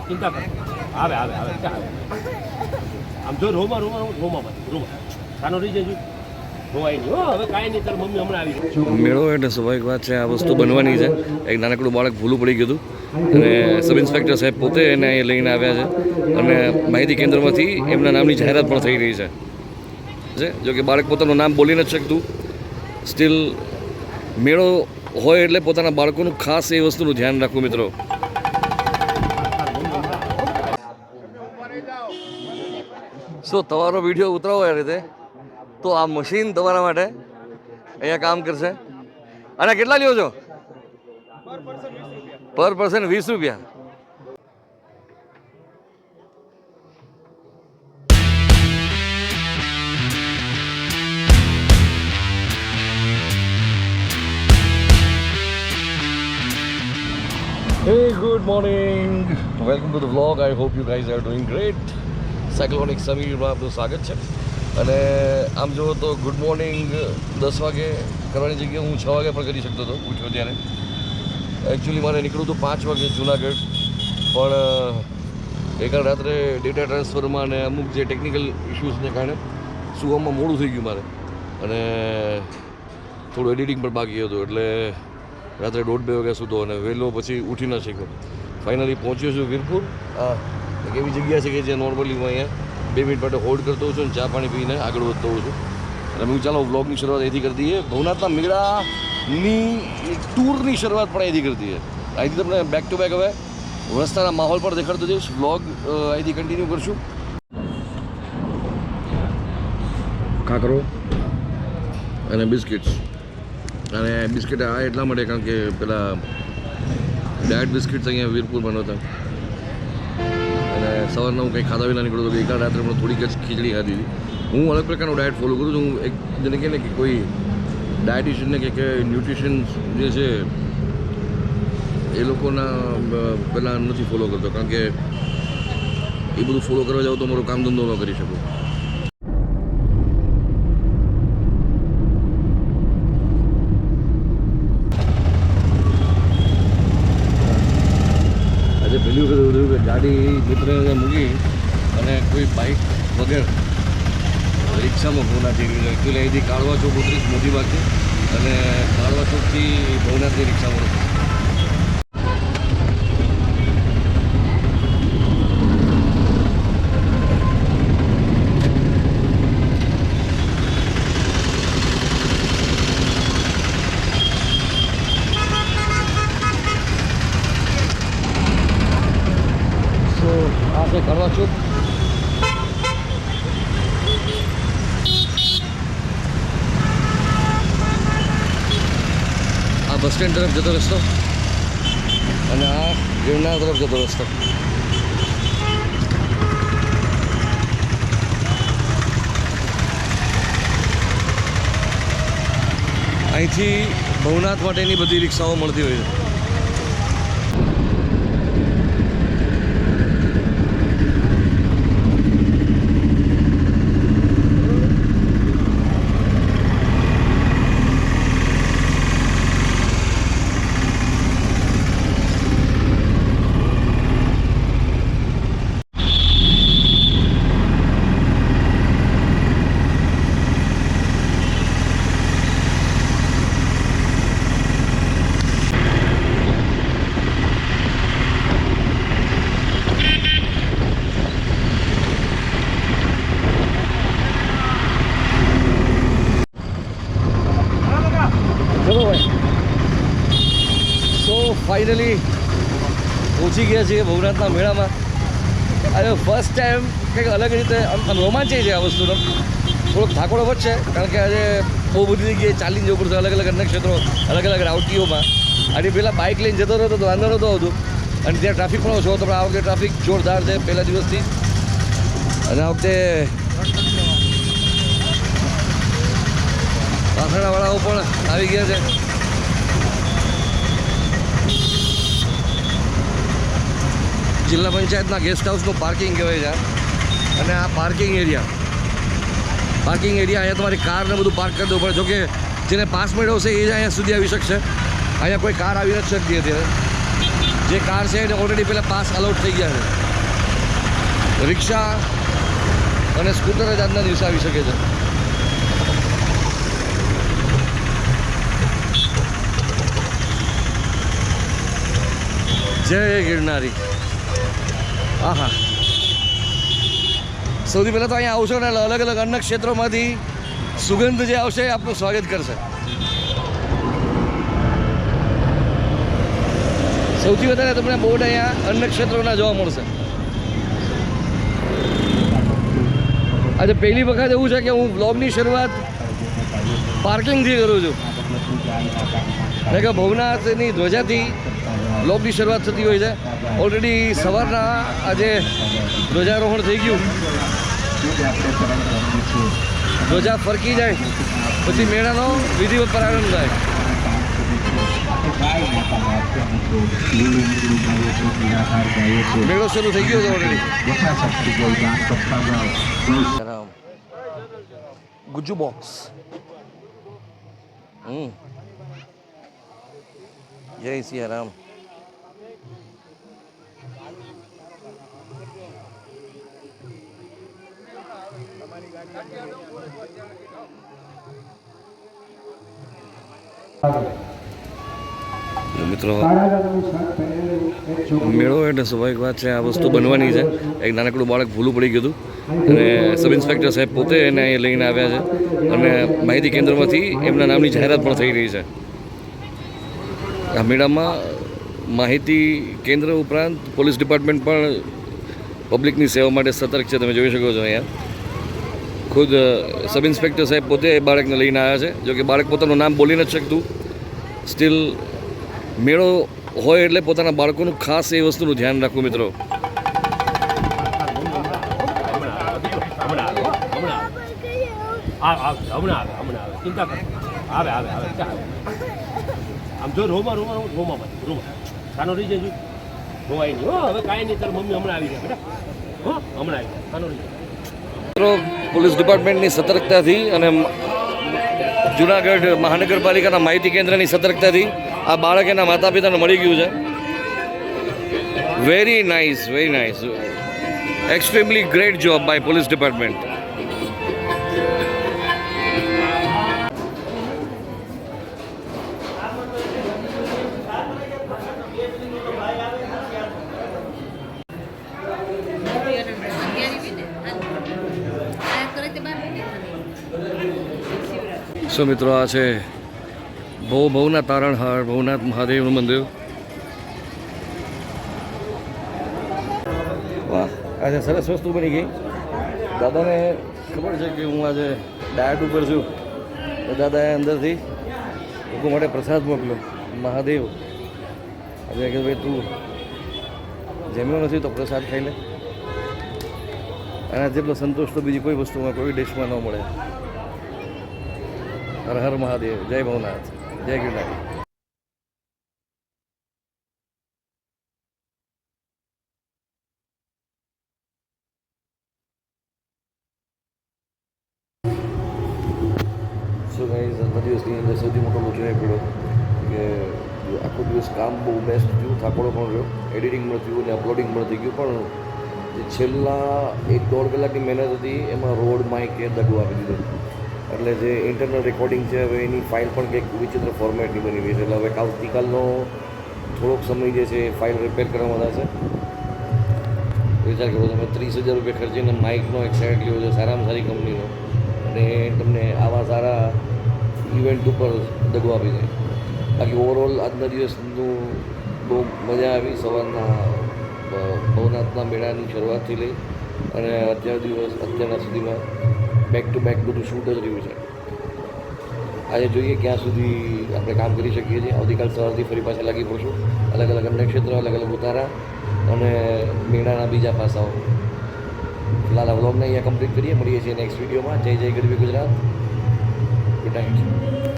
ચિંતા કરો આવે આમ જો રોમાં સાનો રહી જજો રોવાય નહીં હો હવે કાંઈ નહીં તાર મમ્મી હમણાં આવી મેળો એટલે સ્વાભાવિક વાત છે આ વસ્તુ બનવાની છે એક નાનકડું બાળક ભૂલું પડી ગયું અને સબ ઇન્સ્પેક્ટર સાહેબ પોતે એને અહીં લઈને આવ્યા છે અને માહિતી કેન્દ્રમાંથી એમના નામની જાહેરાત પણ થઈ રહી છે જો કે બાળક પોતાનું નામ બોલી નથી શકતું સ્ટીલ મેળો હોય એટલે પોતાના બાળકોનું ખાસ એ વસ્તુનું ધ્યાન રાખવું મિત્રો શું તમારો વિડીયો ઉતરાવો એ રીતે તો આ મશીન તમારા માટે અહીંયા કામ કરશે અને કેટલા લ્યો છો પર પર્સન 20 રૂપિયા Hey, good morning. Welcome to the vlog. I hope you guys are doing great. Cyclonic સમીરમાં આપનું સ્વાગત છે અને આમ જુઓ તો ગુડ મોર્નિંગ 10 વાગે કરવાની જગ્યાએ હું 6 વાગે પણ કરી શકતો હતો ઉઠ્યો ત્યારે એકચ્યુઅલી મારે નીકળવું હતું 5 વાગે જુનાગઢ પણ એક રાત્રે ડેટા ટ્રાન્સફરમાં અને અમુક જે ટેકનિકલ ઇશ્યુઝને કારણે સુવામાં મોડું થઈ ગયું મારે અને થોડું એડિટિંગ પણ બાકી હતું એટલે રાત્રે 1:30 વાગ્યા સૂતો અને વહેલો પછી ઉઠી ન શક્યો ફાઇનલી પહોંચ્યો છું વીરપુર એક એવી જગ્યા છે કે જે નોર્મલી હું અહીંયા 2 મિનિટ માટે હોલ્ડ કરતો હોઉં છું અને ચા પાણી પીને આગળ વધતો હોઉં છું અને હું ચાલો વ્લોગની શરૂઆત અહીંથી કરી દઈએ ભવનાથના મેળાની ટૂરની શરૂઆત પણ અહીંથી કરી દઈએ અહીંથી તમને બેક ટુ બેક હવે રસ્તાના માહોલ પર દેખાડતો જઈશ વ્લોગ અહીંથી કન્ટિન્યુ કરશું ખાખરો અને બિસ્કિટ્સ અને બિસ્કિટ આ એટલા માટે કારણ કે પેલા ડાયટ બિસ્કિટ્સ અહીંયા વીરપુર બનાવતા અને સવારના હું કંઈ ખાધા વિના નીકળ્યો હતો કે એકાદ રાત્રે મને થોડીક જ ખીચડી ખાધી હતી હું અલગ પ્રકારનું ડાયટ ફોલો કરું છું હું એક જેને કહે ને કે કોઈ ડાયટિશિયનને કે ન્યુટ્રિશન જે છે એ લોકોના પહેલાં નથી ફોલો કરતો કારણ કે એ બધું ફોલો કરવા જાવ તો મારો કામ ધંધો ન કરી શકું આજે પહેલી વખત એવું થયું કે ગાડી મિત્રને મૂકી અને કોઈ બાઇક વગર રિક્ષામાં ભવનાથ જઈ રહ્યું છે એકચ્યુઅલી અહીંથી કાળવા ચોક ઉતરીશ મોટી બાગ છે અને કાળવા ચોકથી ભવનાથની રિક્ષામાં આપણે કરવા છું આ બસ સ્ટેન્ડ તરફ જતો રસ્તો અને આ ગિરનાર તરફ જતો રસ્તો અહીંથી ભવનાથ માટેની બધી રિક્ષાઓ મળતી હોય છે ફાઇનલી પહોંચી ગયા છીએ ભવનાથના મેળામાં આજે ફર્સ્ટ ટાઈમ કંઈક અલગ રીતે આમ રોમાંચે છે આ વસ્તુનો થોડોક થાકોડો વધશે કારણ કે આજે બહુ બધી જગ્યાએ ચાલીને જવું પડશે અલગ અલગ અન્ય ક્ષેત્રો અલગ અલગ રાઉટીઓમાં અને પહેલાં બાઇક લઈને જતો રહેતો તો વાંધો નહોતો આવતું અને ત્યાં ટ્રાફિક પણ ઓછો હતો પણ આ વખતે ટ્રાફિક જોરદાર છે પહેલા દિવસથી અને આ વખતે પાછળવાળાઓ પણ આવી ગયા છે જિલ્લા પંચાયતના ગેસ્ટ હાઉસનું પાર્કિંગ કહેવાય છે અને આ પાર્કિંગ એરિયા અહીંયા તમારી કારને બધું પાર્ક કરી દેવું પડે જોકે જેને પાસ મેળવશે એ જ અહીંયા સુધી આવી શકશે અહીંયા કોઈ કાર આવી નથી શકતી અત્યારે. જે કાર છે એને ઓલરેડી પહેલાં પાસ અલાઉડ થઈ ગયા છે. રિક્ષા અને સ્કૂટર જ આજના દિવસે આવી શકે છે. જય ગિરનારી. આહા, સૌથી પહેલાં તો અહીંયા આવશો ને અલગ અલગ અન્ય ક્ષેત્રોમાંથી સુગંધ જે આવશે એ આપનું સ્વાગત કરશે. સૌથી વધારે તમને બોર્ડ અહીંયા અન્ય ક્ષેત્રોના જોવા મળશે. આજે પહેલી વખત એવું છે કે હું બ્લોગની શરૂઆત પાર્કિંગથી કરું છું. એટલે કે ભવનાથની ધ્વજાથી બ્લોગની શરૂઆત થતી હોય છે. ઓલરેડી સવારના આજે ધ્વજારોહણ થઈ ગયું. ધ્વજા ફરકી જાય પછી મેળાનો વિધિવત પ્રારંભ થાય. મેળો શરૂ થઈ ગયો છે ઓલરેડી. ગુજ્જુ બોક્સ. જય સિયારામ. મિત્રો, મેળો એટલે સ્વાભાવિક વાત છે, આ વસ્તુ બનવાની છે. એક નાનકડું બાળક ભૂલું પડી ગયું હતું અને સબ ઇન્સ્પેક્ટર સાહેબ પોતે એને અહીં લઈને આવ્યા છે અને માહિતી કેન્દ્રમાંથી એમના નામની જાહેરાત પણ થઈ રહી છે. આ મેળામાં માહિતી કેન્દ્ર ઉપરાંત પોલીસ ડિપાર્ટમેન્ટ પણ પબ્લિકની સેવા માટે સતર્ક છે. તમે જોઈ શકો છો અહીંયા ખુદ સબ ઇન્સ્પેક્ટર સાહેબ પોતે બાળકને લઈને આવ્યા છે. જો કે બાળક પોતાનું નામ બોલી નથી શકતું, સ્ટીલ મેળો હોય એટલે પોતાના બાળકોનું ખાસ એ વસ્તુનું ધ્યાન રાખવું. મિત્રો, ચિંતા કર. આવે આવે આવે આમ જો રોમાં સાનો રહી જજો. રોવાય નહીં. હો હવે કાંઈ નહીં, તાર મમ્મી હમણાં આવી જાય બેટા. હો હમણાં આવી જાય, સાનો રહી જાય. મિત્રો, પોલીસ ડિપાર્ટમેન્ટની સતર્કતાથી અને જુનાગઢ મહાનગરપાલિકાના માહિતી કેન્દ્રની સતર્કતાથી આ બાળક એના માતા પિતાને મળી ગયું છે. Very nice, very nice. Extremely great job by police department. So મિત્રો, આ છે ભવનાથ તારણહાર ભવનાથ મહાદેવનું મંદિર. વાહ, આજે સરસ વસ્તુ બની ગઈ. દાદાને ખબર છે કે હું આજે ડાયટ ઉપર છું, તો દાદાએ અંદરથી લોકો માટે પ્રસાદ મોકલ્યો. મહાદેવ આજે કે ભાઈ તું જમ્યો નથી તો પ્રસાદ ખાઈ લે. આના જેટલો સંતોષ તો બીજી કોઈ વસ્તુમાં કોઈ ડિશમાં ન મળે. હર હર મહાદેવ. જય ભવનાથ, જય ગિરનારી. સો ગાઈઝ, આજના દિવસની અંદર સૌથી મોટો લોચો એ પડ્યો કે આખો દિવસ કામ બહુ બેસ્ટ થયું, થાકોડો પણ રહ્યો, એડિટિંગ પણ થયું અને અપલોડિંગ પણ થઈ ગયું. પણ જે છેલ્લા 1-1.5 કલાકની મહેનત હતી એમાં રોડ માઇકે દગો આપી દીધો. એટલે જે ઇન્ટરનલ રેકોર્ડિંગ છે હવે એની ફાઇલ પણ કંઈક વિચિત્ર ફોર્મેટની બની ગઈ છે. એટલે હવે આવતીકાલનો થોડોક સમય જે છે એ ફાઇલ રિપેર કરવામાં થશે. વિચાર કરો તમે 30,000 રૂપિયા ખર્ચીને માઇકનો એક સેટ લીધો છે સારામાં સારી કંપનીનો, અને તમને આવા સારા ઇવેન્ટ ઉપર દગો આપી દે. બાકી ઓવરઓલ આજના દિવસનું બહુ મજા આવી. સવારના ભવનાથના મેળાની શરૂઆતથી લઈ અને અત્યારના સુધીમાં બેક ટુ બેક બધું શૂટ જ રહ્યું છે. આજે જોઈએ ક્યાં સુધી આપણે કામ કરી શકીએ છીએ. આવતીકાલ સવારથી ફરી પાછા લાગી પડશું. અલગ અલગ અન્ય ક્ષેત્ર, અલગ અલગ ઉતારા અને મેળાના બીજા પાસાઓ. ફિલહાલ આ વ્લોગને અહીંયા કમ્પ્લીટ કરીએ. મળીએ છીએ નેક્સ્ટ વિડીયોમાં. જય જય ગરવી ગુજરાત. Good night.